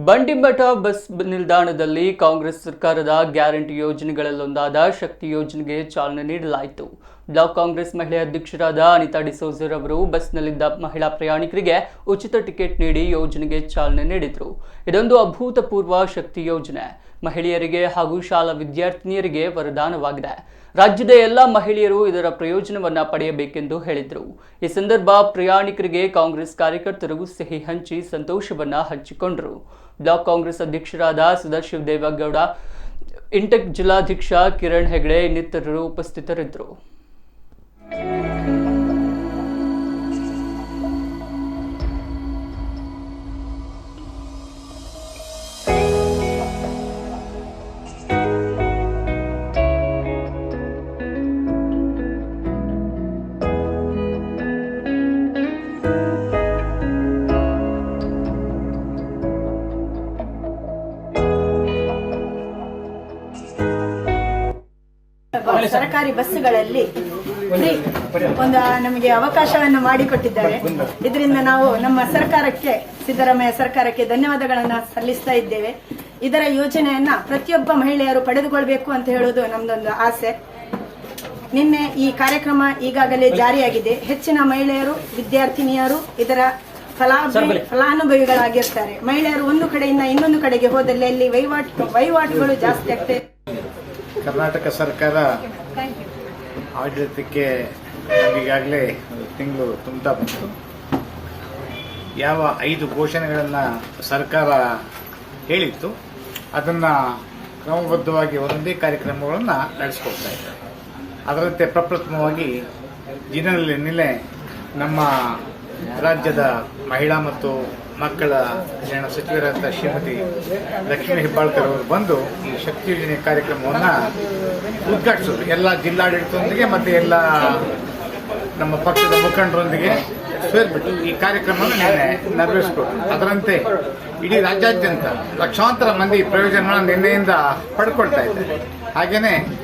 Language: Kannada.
ಬಂಡಿಮಠ ಬಸ್ ನಿಲ್ದಾಣದಲ್ಲಿ ಕಾಂಗ್ರೆಸ್ ಸರ್ಕಾರದ ಗ್ಯಾರಂಟಿ ಯೋಜನೆಗಳಲ್ಲೊಂದಾದ ಶಕ್ತಿ ಯೋಜನೆಗೆ ಚಾಲನೆ ನೀಡಲಾಯಿತು. ಬ್ಲಾಕ್ ಕಾಂಗ್ರೆಸ್ ಮಹಿಳಾ ಅಧ್ಯಕ್ಷರಾದ ಅನಿತಾ ಡಿಸೋಜರ್ ಅವರು ಬಸ್ನಲ್ಲಿದ್ದ ಮಹಿಳಾ ಪ್ರಯಾಣಿಕರಿಗೆ ಉಚಿತ ಟಿಕೆಟ್ ನೀಡಿ ಯೋಜನೆಗೆ ಚಾಲನೆ ನೀಡಿದರು. ಇದೊಂದು ಅಭೂತಪೂರ್ವ ಶಕ್ತಿ ಯೋಜನೆ ಮಹಿಳೆಯರಿಗೆ ಹಾಗೂ ಶಾಲಾ ವಿದ್ಯಾರ್ಥಿನಿಯರಿಗೆ ವರದಾನವಾಗಿದೆ. ರಾಜ್ಯದ ಎಲ್ಲ ಮಹಿಳೆಯರು ಇದರ ಪ್ರಯೋಜನವನ್ನ ಪಡೆಯಬೇಕೆಂದು ಹೇಳಿದರು. ಈ ಸಂದರ್ಭ ಪ್ರಯಾಣಿಕರಿಗೆ ಕಾಂಗ್ರೆಸ್ ಕಾರ್ಯಕರ್ತರು ಸಿಹಿ ಹಂಚಿ ಸಂತೋಷವನ್ನ ಹಂಚಿಕೊಂಡರು. ಬ್ಲಾಕ್ ಕಾಂಗ್ರೆಸ್ ಅಧ್ಯಕ್ಷರಾದ ಸದಾಶಿವ ದೇವೇಗೌಡ, ಇಂಟೆಕ್ ಜಿಲ್ಲಾಧ್ಯಕ್ಷ ಕಿರಣ್ ಹೆಗಡೆ ಇನ್ನಿತರರು ಉಪಸ್ಥಿತರಿದ್ದರು. ಸರ್ಕಾರಿ ಬಸ್ಸುಗಳಲ್ಲಿ ಫ್ರೀ ಒಂದು ನಮಗೆ ಅವಕಾಶವನ್ನು ಮಾಡಿಕೊಟ್ಟಿದ್ದಾರೆ. ಇದರಿಂದ ನಾವು ನಮ್ಮ ಸರ್ಕಾರಕ್ಕೆ, ಸಿದ್ದರಾಮಯ್ಯ ಸರ್ಕಾರಕ್ಕೆ ಧನ್ಯವಾದಗಳನ್ನು ಸಲ್ಲಿಸ್ತಾ ಇದ್ದೇವೆ. ಇದರ ಯೋಜನೆಯನ್ನ ಪ್ರತಿಯೊಬ್ಬ ಮಹಿಳೆಯರು ಪಡೆದುಕೊಳ್ಬೇಕು ಅಂತ ಹೇಳುವುದು ನಮ್ದೊಂದು ಆಸೆ. ನಿನ್ನೆ ಈ ಕಾರ್ಯಕ್ರಮ ಈಗಾಗಲೇ ಜಾರಿಯಾಗಿದೆ. ಹೆಚ್ಚಿನ ಮಹಿಳೆಯರು, ವಿದ್ಯಾರ್ಥಿನಿಯರು ಇದರ ಫಲಾನುಭವಿಗಳಾಗಿರ್ತಾರೆ. ಮಹಿಳೆಯರು ಒಂದು ಕಡೆಯಿಂದ ಇನ್ನೊಂದು ಕಡೆಗೆ ಹೋದಲ್ಲಿ ಅಲ್ಲಿ ವಹಿವಾಟುಗಳು ಜಾಸ್ತಿ ಆಗ್ತದೆ. ಕರ್ನಾಟಕ ಸರ್ಕಾರ ಆಡಳಿತಕ್ಕೆ ಈಗಾಗಲೇ ತಿಂಗಳು ತುಂಬ್ತಾ ಬಂತು. ಯಾವ 5 ಘೋಷಣೆಗಳನ್ನು ಸರ್ಕಾರ ಹೇಳಿತ್ತು ಅದನ್ನು ಕ್ರಮಬದ್ಧವಾಗಿ ಒಂದೊಂದೇ ಕಾರ್ಯಕ್ರಮಗಳನ್ನು ನಡೆಸಿಕೊಡ್ತಾ ಇದ್ದಾರೆ. ಅದರಂತೆ ಪ್ರಪ್ರಥಮವಾಗಿ ನಿನ್ನೆ ನಮ್ಮ ರಾಜ್ಯದ ಮಹಿಳಾ ಮತ್ತು ಮಕ್ಕಳ ಕಲ್ಯಾಣ ಸಚಿವರಾದ ಶ್ರೀಮತಿ ಲಕ್ಷ್ಮೀ ಹೆಬ್ಬಾಳ್ಕರ್ ಅವರು ಬಂದು ಈ ಶಕ್ತಿ ಯೋಜನೆ ಕಾರ್ಯಕ್ರಮವನ್ನು ಉದ್ಘಾಟಿಸಿದ್ರು. ಎಲ್ಲ ಜಿಲ್ಲಾಡಳಿತದೊಂದಿಗೆ ಮತ್ತು ಎಲ್ಲ ನಮ್ಮ ಪಕ್ಷದ ಮುಖಂಡರೊಂದಿಗೆ ಸೇರಿಬಿಟ್ಟು ಈ ಕಾರ್ಯಕ್ರಮವನ್ನು ನಿನ್ನೆ ನೆರವೇರಿಸಿಕೊಟ್ರು. ಅದರಂತೆ ಇಡೀ ರಾಜ್ಯಾದ್ಯಂತ ಲಕ್ಷಾಂತರ ಮಂದಿ ಪ್ರಯೋಜನವನ್ನು ನಿನ್ನೆಯಿಂದ ಪಡ್ಕೊಳ್ತಾ ಇದ್ದಾರೆ. ಹಾಗೆಯೇ